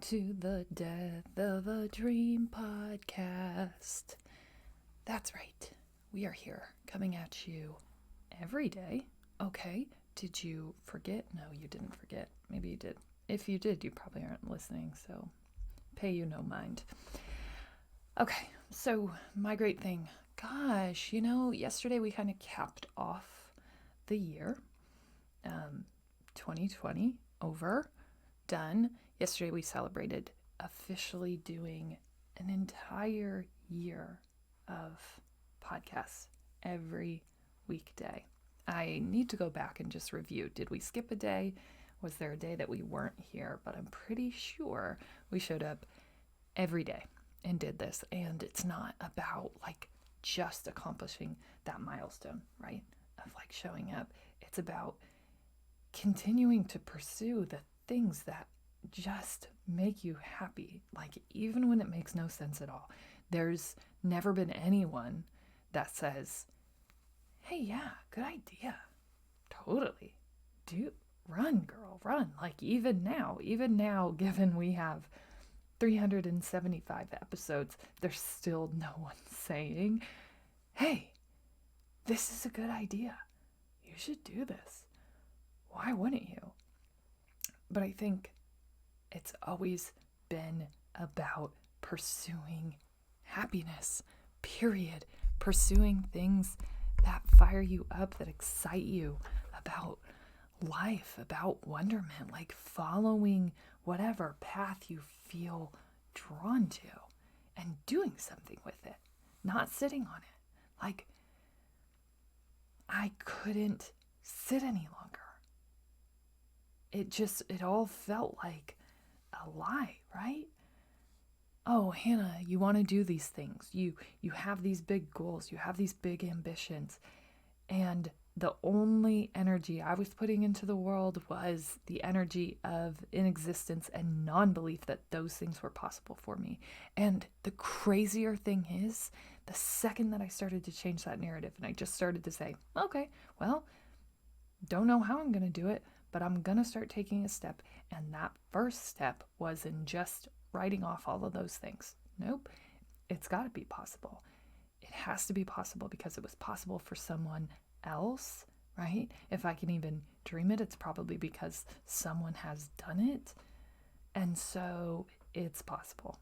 to the Death of a Dream podcast. That's right. We are here coming at you every day. Okay. Did you forget? No, you didn't forget. Maybe you did. If you did, you probably aren't listening, so pay you no mind. Okay. So, my great thing. Gosh, yesterday we kind of capped off the year. 2020 over, done. Yesterday we celebrated officially doing an entire year of podcasts every weekday. I need to go back and just review. Did we skip a day? Was there a day that we weren't here? But I'm pretty sure we showed up every day and did this. And it's not about just accomplishing that milestone, right? Of showing up. It's about continuing to pursue the things that just make you happy, even when it makes no sense at all. There's never been anyone that says, hey, yeah, good idea. Totally. Run, girl, run. Even now, given we have 375 episodes, there's still no one saying, hey, this is a good idea. You should do this. Why wouldn't you? But I think it's always been about pursuing happiness, period. Pursuing things that fire you up, that excite you, about life, about wonderment, following whatever path you feel drawn to and doing something with it, not sitting on it. I couldn't sit any longer. It all felt like a lie, right? Oh, Hanna, you want to do these things. You have these big goals. You have these big ambitions. And the only energy I was putting into the world was the energy of inexistence and non-belief that those things were possible for me. And the crazier thing is, the second that I started to change that narrative and I just started to say, okay, well, don't know how I'm going to do it, but I'm going to start taking a step. And that first step was in just writing off all of those things. Nope. It's got to be possible. It has to be possible because it was possible for someone else, right? If I can even dream it, it's probably because someone has done it. And so it's possible.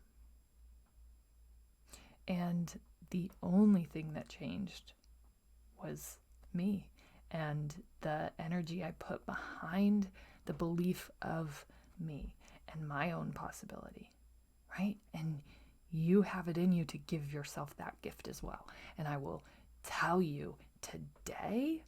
And the only thing that changed was me and the energy I put behind the belief of me and my own possibility, right? And you have it in you to give yourself that gift as well. And I will tell you today,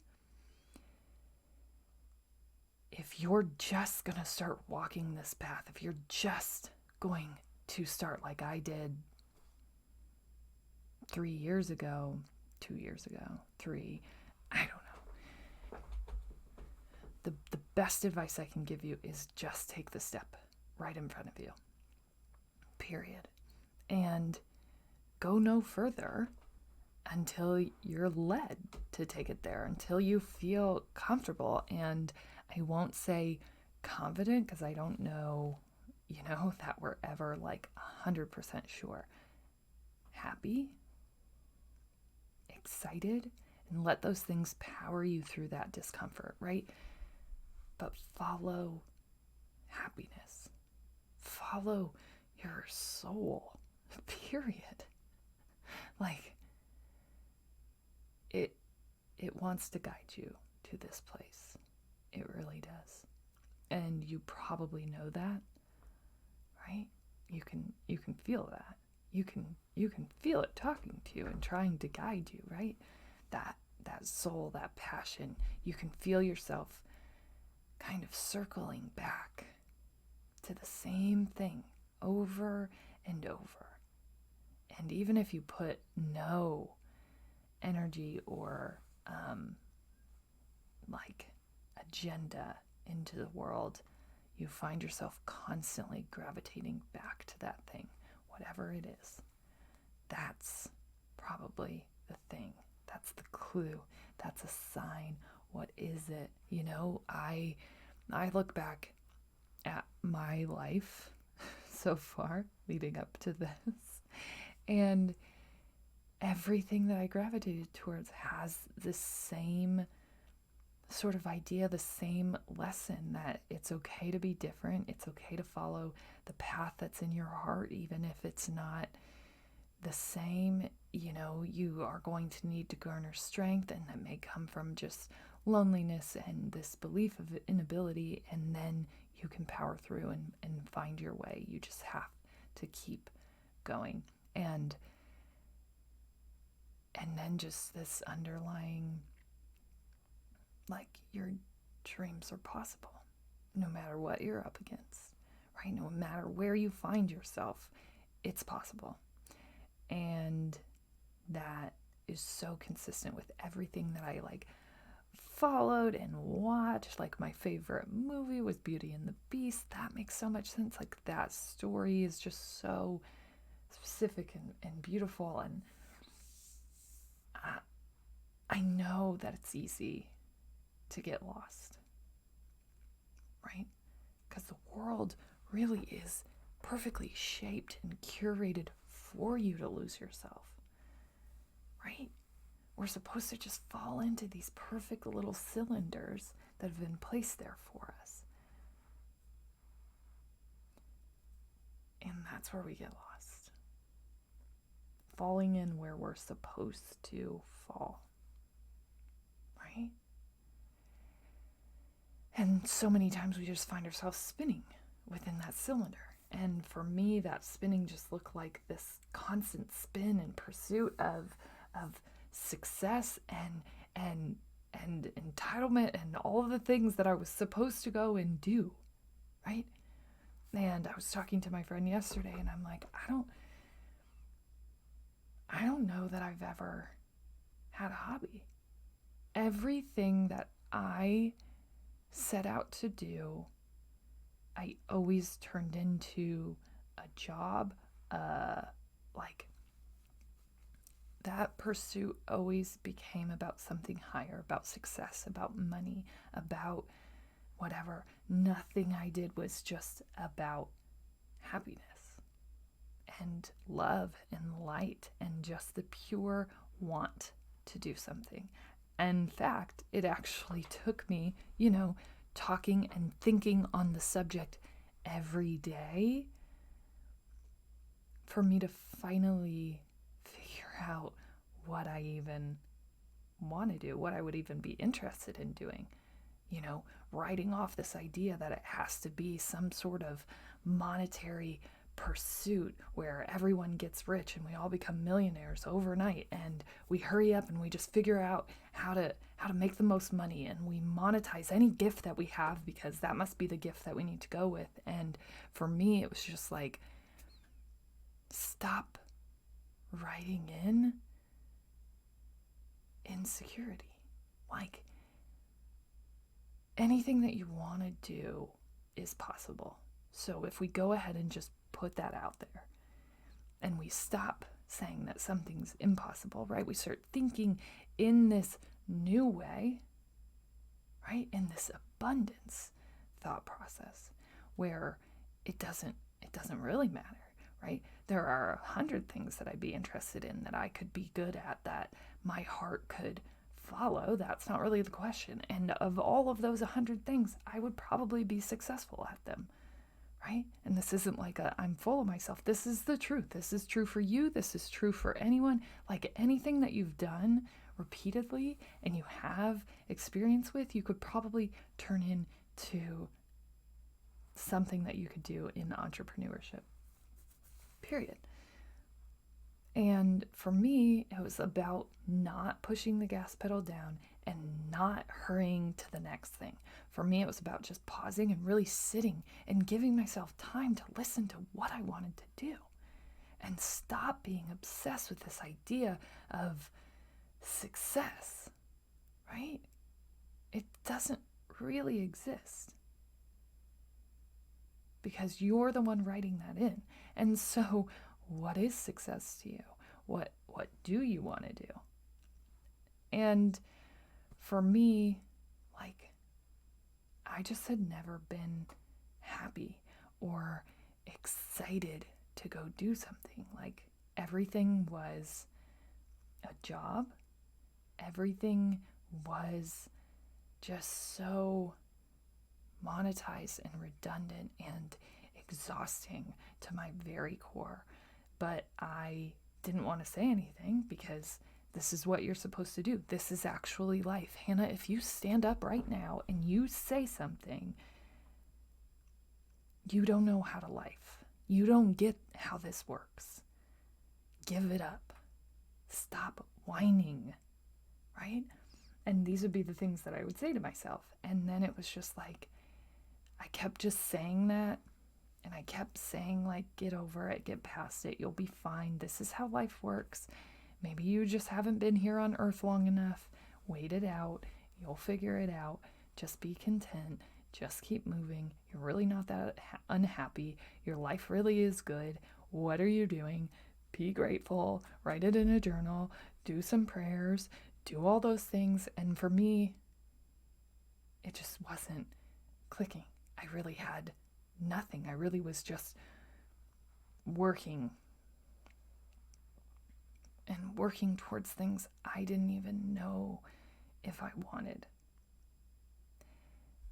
if you're just going to start walking this path, if you're just going to start like I did 3 years ago, 2 years ago, 3, I don't know. The best advice I can give you is just take the step right in front of you. Period. And go no further until you're led to take it there, until you feel comfortable. And I won't say confident because I don't know, that we're ever 100% sure. Happy, excited, and let those things power you through that discomfort, right? But follow happiness. Follow your soul. Period. It wants to guide you to this place. It really does. And you probably know that, right? You can feel that. You can feel it talking to you and trying to guide you, right? That soul, that passion. You can feel yourself kind of circling back to the same thing over and over. And even if you put no energy or agenda into the world, you find yourself constantly gravitating back to that thing, whatever it is. That's probably the thing. That's the clue. That's a sign. What is it? I look back at my life so far leading up to this. And everything that I gravitated towards has the same sort of idea, the same lesson, that it's okay to be different. It's okay to follow the path that's in your heart, even if it's not the same. You are going to need to garner strength, and that may come from just loneliness and this belief of inability, and then you can power through and find your way. You just have to keep going. And then just this underlying, like, your dreams are possible no matter what you're up against, right? No matter where you find yourself, it's possible. And that is so consistent with everything that I followed and watched. Like, my favorite movie was Beauty and the Beast. That makes so much sense. Like, that story is just so specific and beautiful. And I know that it's easy to get lost, right? Because the world really is perfectly shaped and curated for you to lose yourself, right? We're supposed to just fall into these perfect little cylinders that have been placed there for us. And that's where we get lost. Falling in where we're supposed to fall, right? And so many times we just find ourselves spinning within that cylinder. And for me, that spinning just looked like this constant spin in pursuit of success and entitlement and all of the things that I was supposed to go and do, right? And I was talking to my friend yesterday, and I'm like, I don't know that I've ever had a hobby. Everything that I set out to do, I always turned into a job. That pursuit always became about something higher, about success, about money, about whatever. Nothing I did was just about happiness and love and light and just the pure want to do something. In fact, it actually took me, talking and thinking on the subject every day for me to finally figure out what I even want to do, what I would even be interested in doing. Writing off this idea that it has to be some sort of monetary pursuit where everyone gets rich and we all become millionaires overnight, and we hurry up and we just figure out how to make the most money, and we monetize any gift that we have because that must be the gift that we need to go with. And for me, it was just like, stop writing in insecurity. Like, anything that you want to do is possible. So if we go ahead and just put that out there, and we stop saying that something's impossible, right? We start thinking in this new way, right? In this abundance thought process where it doesn't really matter, right? There are 100 things that I'd be interested in, that I could be good at, that my heart could follow. That's not really the question. And of all of those 100 things, I would probably be successful at them, right? And this isn't like I'm full of myself. This is the truth. This is true for you. This is true for anyone. Like, anything that you've done repeatedly and you have experience with, you could probably turn into something that you could do in entrepreneurship. Period. And for me, it was about not pushing the gas pedal down and not hurrying to the next thing. For me, it was about just pausing and really sitting and giving myself time to listen to what I wanted to do, and stop being obsessed with this idea of success, right? It doesn't really exist because you're the one writing that in. And so, what is success to you? What do you want to do? And for me, I just had never been happy or excited to go do something. Like everything was a job. Everything was just so monetized and redundant and exhausting to my very core. But I didn't want to say anything because this is what you're supposed to do. This is actually life. Hanna, if you stand up right now and you say something, you don't know how to life. You don't get how this works. Give it up. Stop whining, right? And these would be the things that I would say to myself. And then it was just like, I kept just saying that. And I kept saying, like, get over it, get past it. You'll be fine. This is how life works. Maybe you just haven't been here on earth long enough. Wait it out. You'll figure it out. Just be content. Just keep moving. You're really not that unhappy. Your life really is good. What are you doing? Be grateful. Write it in a journal. Do some prayers. Do all those things. And for me, it just wasn't clicking. I really had nothing. I really was just working and working towards things I didn't even know if I wanted.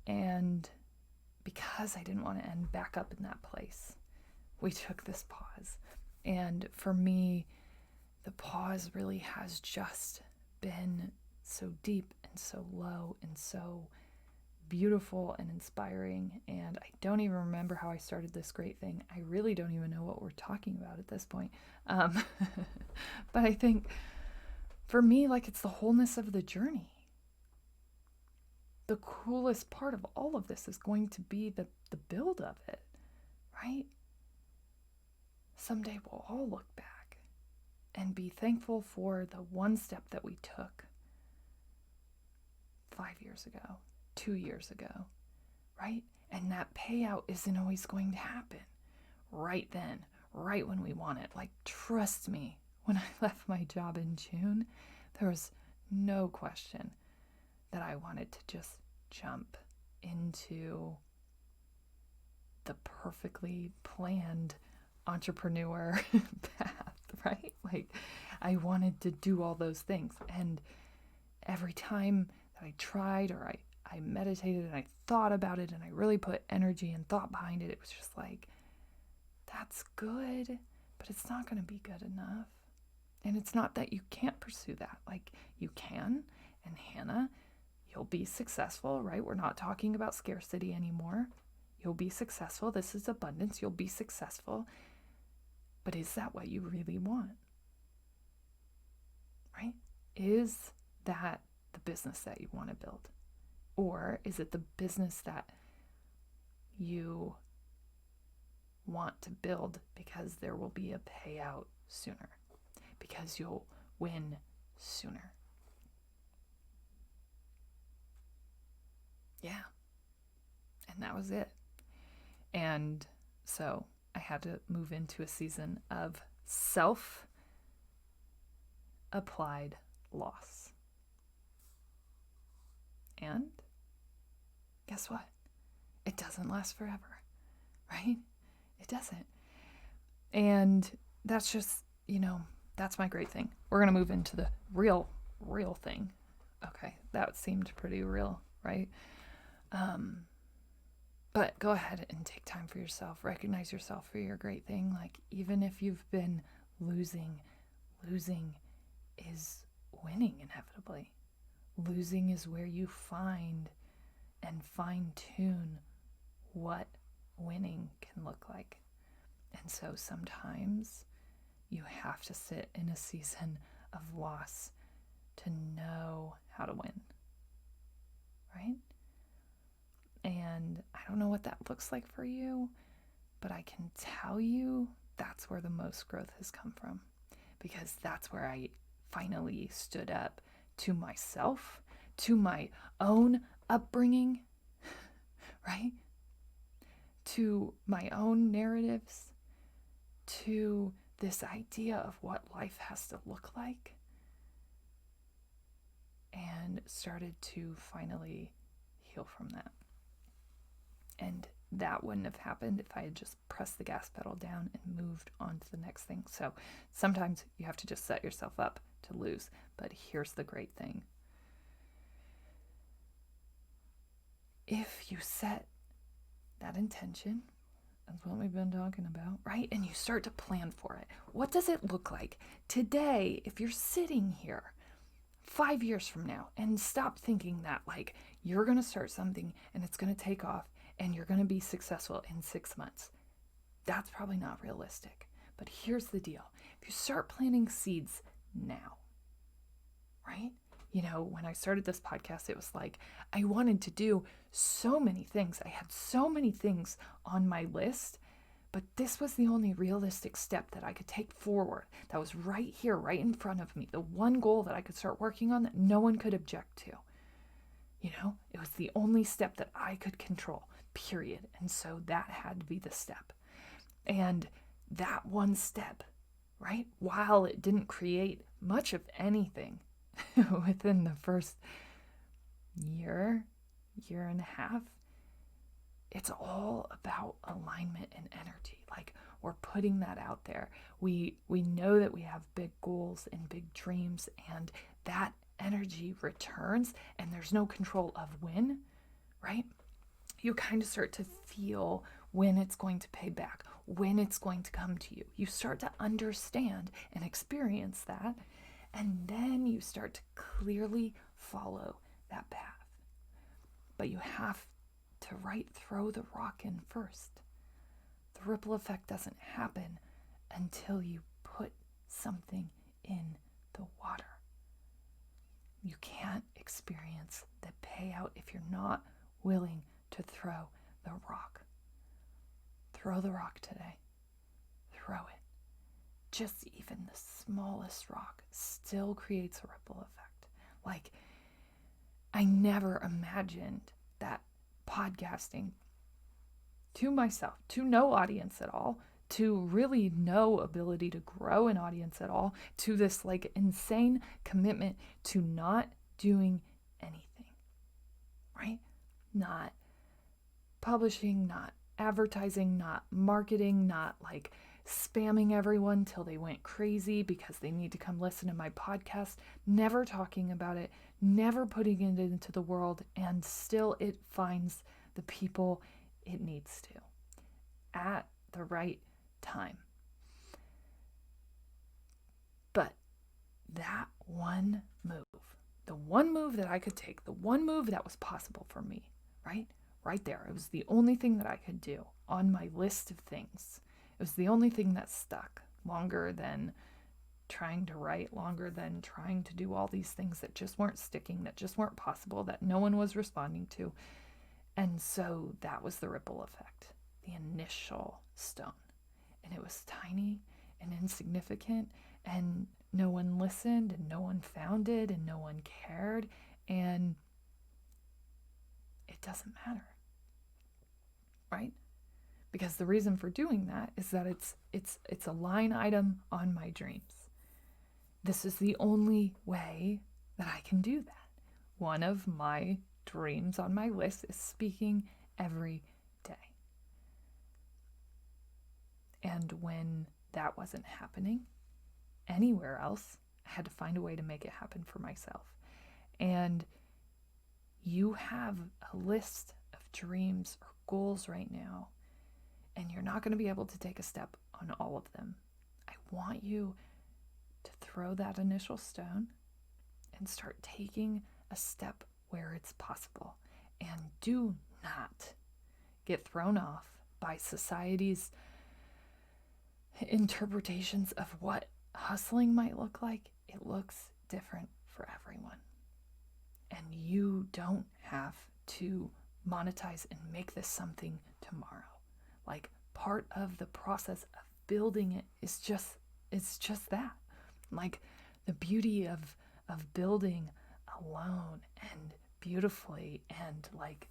And because I didn't want to end back up in that place, we took this pause. And for me, the pause really has just been so deep and so low and so beautiful and inspiring. And I don't even remember how I started this great thing. I really don't even know what we're talking about at this point. But I think for me, like, it's the wholeness of the journey. The coolest part of all of this is going to be the build of it, right? Someday we'll all look back and be thankful for the one step that we took 5 years ago, 2 years ago, right? And that payout isn't always going to happen right then, right when we want it. Like, trust me, when I left my job in June, there was no question that I wanted to just jump into the perfectly planned entrepreneur path, right? Like, I wanted to do all those things. And every time that I tried or I meditated and I thought about it and I really put energy and thought behind it, it was just like, that's good, but it's not going to be good enough. And it's not that you can't pursue that. Like, you can. And Hanna, you'll be successful, right? We're not talking about scarcity anymore. You'll be successful. This is abundance. You'll be successful. But is that what you really want? Right? Is that the business that you want to build? Or is it the business that you want to build because there will be a payout sooner? Because you'll win sooner? Yeah. And that was it. And so I had to move into a season of self-applied loss. And guess what? It doesn't last forever, right? It doesn't. And that's just, that's my great thing. We're going to move into the real thing. Okay, that seemed pretty real, right? But go ahead and take time for yourself. Recognize yourself for your great thing. Like, even if you've been losing is winning inevitably. Losing is where you find and fine-tune what winning can look like. And so sometimes you have to sit in a season of loss to know how to win, right? And I don't know what that looks like for you, but I can tell you that's where the most growth has come from, because that's where I finally stood up to myself, to my own upbringing, right? To my own narratives, to this idea of what life has to look like, and started to finally heal from that. And that wouldn't have happened if I had just pressed the gas pedal down and moved on to the next thing. So sometimes you have to just set yourself up to lose. But here's the great thing. If you set that intention, that's what we've been talking about, right? And you start to plan for it. What does it look like today if you're sitting here 5 years from now, and stop thinking that like you're going to start something and it's going to take off and you're going to be successful in 6 months? That's probably not realistic. But here's the deal. If you start planting seeds now, right? You know, when I started this podcast, it was like I wanted to do so many things. I had so many things on my list, but this was the only realistic step that I could take forward. That was right here, right in front of me. The one goal that I could start working on that no one could object to. You know, it was the only step that I could control, period. And so that had to be the step. And that one step, right, while it didn't create much of anything within the first year and a half, it's all about alignment and energy. Like, we're putting that out there. We know that we have big goals and big dreams, and that energy returns, and there's no control of when, right? You kind of start to feel when it's going to pay back, when it's going to come to you. You start to understand and experience that, and then you start to clearly follow that path. But you have to throw the rock in first. The ripple effect doesn't happen until you put something in the water. You can't experience the payout if you're not willing to throw the rock. Throw the rock today. Throw it. Just even the smallest rock still creates a ripple effect. Like, I never imagined that podcasting to myself, to no audience at all, to really no ability to grow an audience at all, to this like insane commitment to not doing anything, right? Not publishing, not advertising, not marketing, not like spamming everyone till they went crazy because they need to come listen to my podcast, never talking about it, never putting it into the world, and still it finds the people it needs to at the right time. But that one move, the one move that I could take, the one move that was possible for me, right? Right there. It was the only thing that I could do on my list of things. It was the only thing that stuck longer than trying to write, longer than trying to do all these things that just weren't sticking, that just weren't possible, that no one was responding to. And so that was the ripple effect, the initial stone. And it was tiny and insignificant, and no one listened, and no one found it, and no one cared, and it doesn't matter, right? Because the reason for doing that is that it's a line item on my dreams. This is the only way that I can do that. One of my dreams on my list is speaking every day. And when that wasn't happening anywhere else, I had to find a way to make it happen for myself. And you have a list of dreams or goals right now, and you're not going to be able to take a step on all of them. I want you to throw that initial stone and start taking a step where it's possible. And do not get thrown off by society's interpretations of what hustling might look like. It looks different for everyone. And you don't have to monetize and make this something tomorrow. Like, part of the process of building it is just that. Like, the beauty of building alone and beautifully, and like,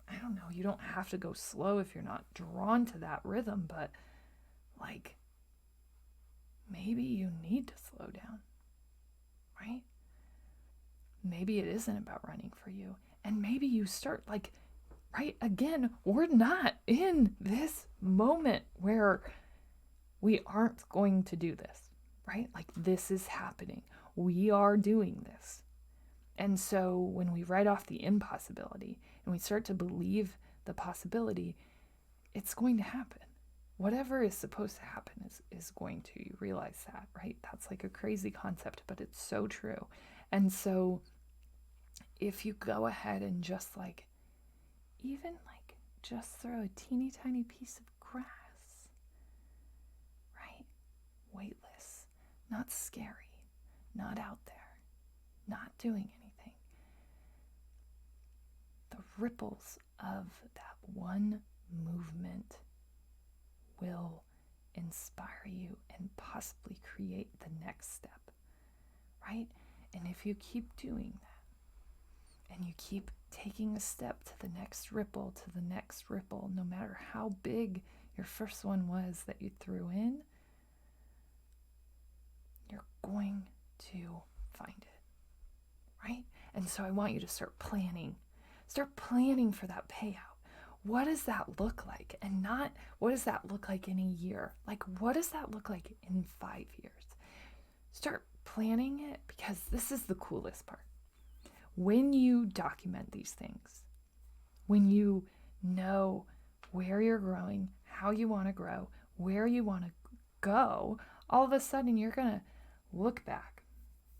I don't know, you don't have to go slow if you're not drawn to that rhythm, but like, maybe you need to slow down, right? Maybe it isn't about running for you. And maybe you start like right? Again, we're not in this moment where we aren't going to do this, right? Like this is happening. We are doing this. And so when we write off the impossibility and we start to believe the possibility, it's going to happen. Whatever is supposed to happen is going to. You realize that, right? That's like a crazy concept, but it's so true. And so if you go ahead and just like, even like just throw a teeny tiny piece of grass, right? Weightless, not scary, not out there, not doing anything. The ripples of that one movement will inspire you and possibly create the next step, right? And if you keep doing that and you keep taking a step to the next ripple, no matter how big your first one was that you threw in, you're going to find it, right? And so I want you to start planning for that payout. What does that look like? And not what does that look like in a year? Like, what does that look like in 5 years? Start planning it, because this is the coolest part. When you document these things, when you know where you're growing, how you want to grow, where you want to go, all of a sudden you're going to look back,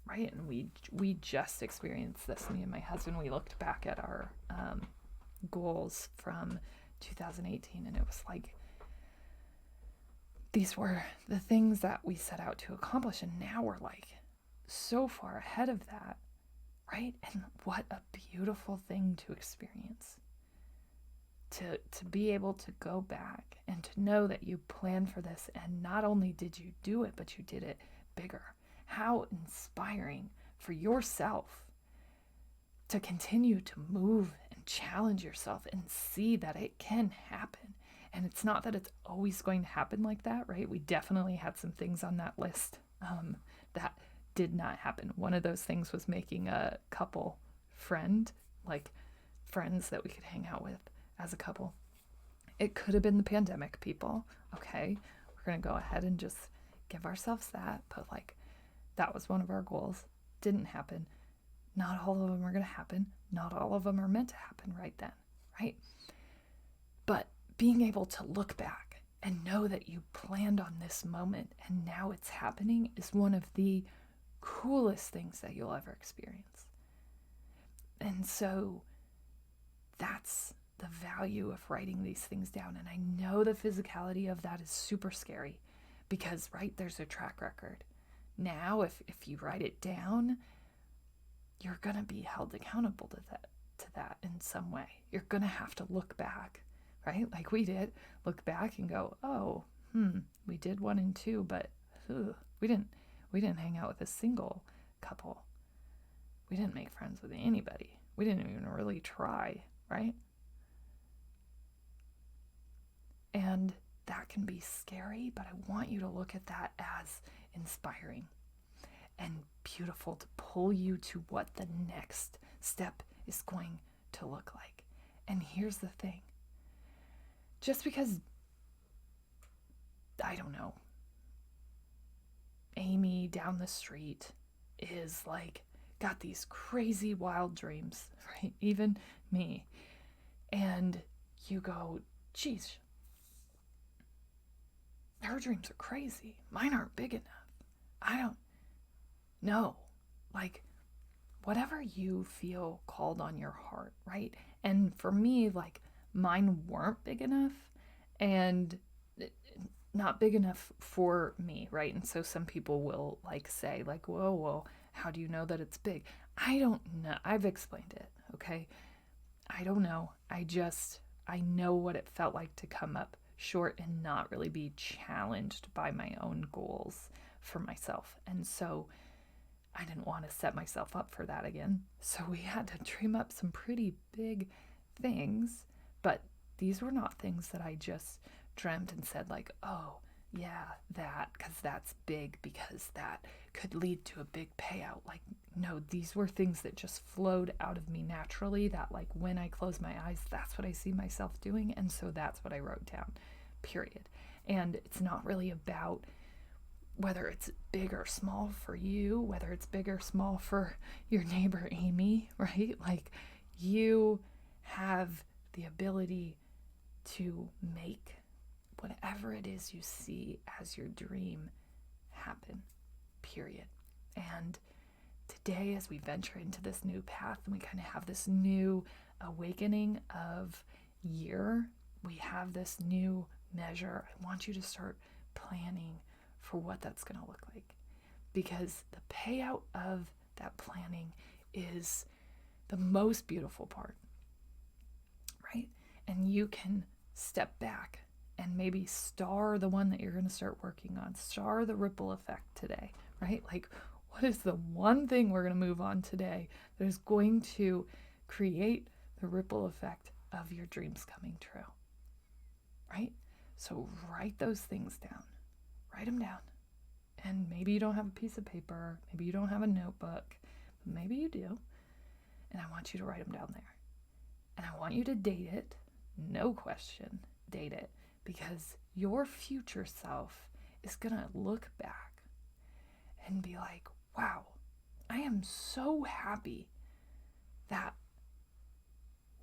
right? And we just experienced this, me and my husband. We looked back at our goals from 2018, and it was like, these were the things that we set out to accomplish, and now we're like so far ahead of that, right? And what a beautiful thing to experience, to be able to go back and to know that you planned for this, and not only did you do it, but you did it bigger. How inspiring for yourself to continue to move and challenge yourself and see that it can happen. And it's not that it's always going to happen like that, right? We definitely had some things on that list that did not happen. One of those things was making a couple friend, like friends that we could hang out with as a couple. It could have been the pandemic, people. Okay, we're going to go ahead and just give ourselves that. But like, that was one of our goals. Didn't happen. Not all of them are going to happen. Not all of them are meant to happen right then, right? But being able to look back and know that you planned on this moment and now it's happening is one of the coolest things that you'll ever experience. And so that's the value of writing these things down. And I know the physicality of that is super scary because, right, there's a track record. Now, if you write it down, you're going to be held accountable to that in some way. You're going to have to look back, right? Like we did, look back and go, oh, we did 1 and 2, but we didn't hang out with a single couple. We didn't make friends with anybody. We didn't even really try, right? And that can be scary, but I want you to look at that as inspiring and beautiful to pull you to what the next step is going to look like. And here's the thing. Just because, I don't know, Amy down the street is like, got these crazy wild dreams, right? Even me. And you go, geez, her dreams are crazy. Mine aren't big enough. I don't know. Like, whatever you feel called on your heart, right? And for me, like, mine weren't big enough and not big enough for me, right? And so some people will like say like, whoa, how do you know that it's big? I don't know. I've explained it, okay? I don't know. I know what it felt like to come up short and not really be challenged by my own goals for myself. And so I didn't want to set myself up for that again. So we had to dream up some pretty big things, but these were not things that I just dreamt and said like, oh, yeah, that, because that's big, because that could lead to a big payout. Like, no, these were things that just flowed out of me naturally, that like when I close my eyes, that's what I see myself doing. And so that's what I wrote down, period. And it's not really about whether it's big or small for you, whether it's big or small for your neighbor Amy, right? Like, you have the ability to make whatever it is you see as your dream happen, period. And today, as we venture into this new path and we kind of have this new awakening of year, we have this new measure. I want you to start planning for what that's going to look like, because the payout of that planning is the most beautiful part, right? And you can step back and maybe star the one that you're going to start working on, star the ripple effect today, right? Like, what is the one thing we're going to move on today that is going to create the ripple effect of your dreams coming true, right? So write those things down, write them down. And maybe you don't have a piece of paper, maybe you don't have a notebook, but maybe you do. And I want you to write them down there. And I want you to date it, no question, date it, because your future self is going to look back and be like, wow, I am so happy that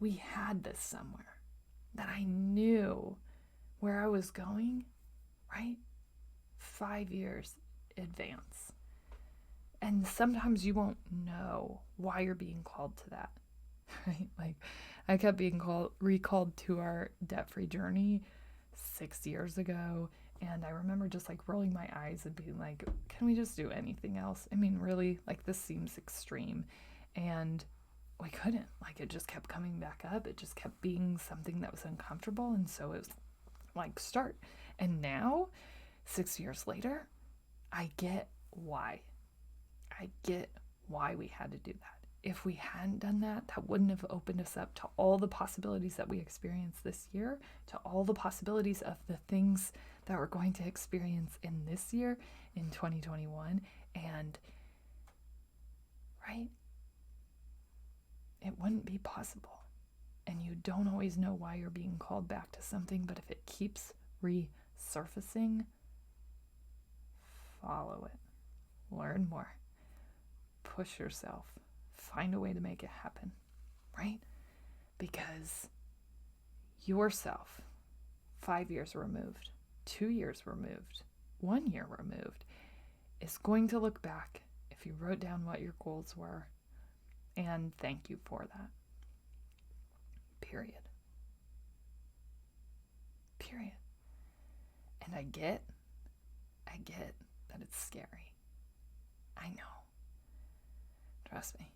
we had this somewhere, that I knew where I was going, right? 5 years advance. And sometimes you won't know why you're being called to that, right? Like, I kept being recalled to our debt-free journey 6 years ago. And I remember just like rolling my eyes and being like, can we just do anything else? I mean, really, like, this seems extreme. And we couldn't. Like, it just kept coming back up. It just kept being something that was uncomfortable. And so it was like, start. And now, 6 years later, I get why. I get why we had to do that. If we hadn't done that, that wouldn't have opened us up to all the possibilities that we experienced this year, to all the possibilities of the things that we're going to experience in this year, in 2021. And, right? It wouldn't be possible. And you don't always know why you're being called back to something, but if it keeps resurfacing, follow it. Learn more. Push yourself. Find a way to make it happen, right? Because yourself, 5 years removed, 2 years removed, 1 year removed, is going to look back, if you wrote down what your goals were, and thank you for that. Period. And I get that it's scary. I know. Trust me.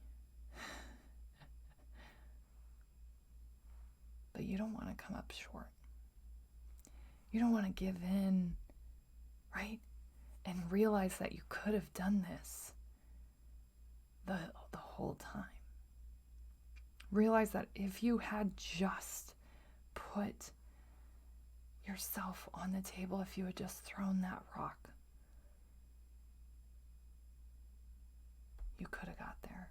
But you don't want to come up short. You don't want to give in, right? And realize that you could have done this the whole time. Realize that if you had just put yourself on the table, if you had just thrown that rock, you could have got there,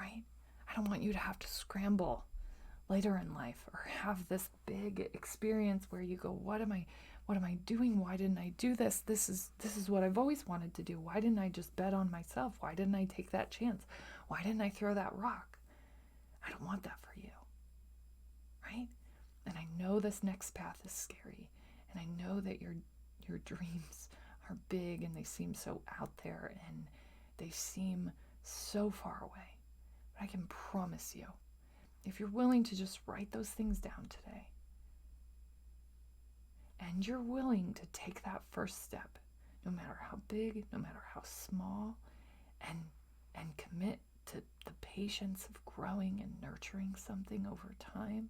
right? I don't want you to have to scramble later in life or have this big experience where you go, what am I doing? Why didn't I do this? This is what I've always wanted to do. Why didn't I just bet on myself? Why didn't I take that chance? Why didn't I throw that rock? I don't want that for you, right? And I know this next path is scary, and I know that your dreams are big and they seem so out there and they seem so far away. But I can promise you, if you're willing to just write those things down today, and you're willing to take that first step, no matter how big, no matter how small, and commit to the patience of growing and nurturing something over time,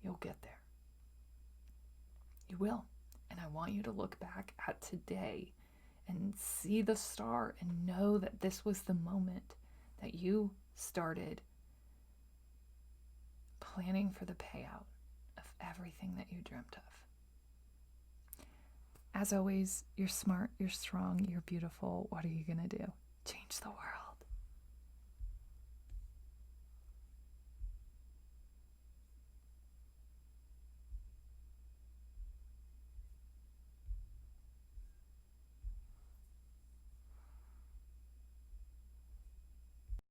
you'll get there. You will. And I want you to look back at today and see the star and know that this was the moment that you started planning for the payout of everything that you dreamt of. As always, you're smart, you're strong, you're beautiful. What are you going to do? Change the world.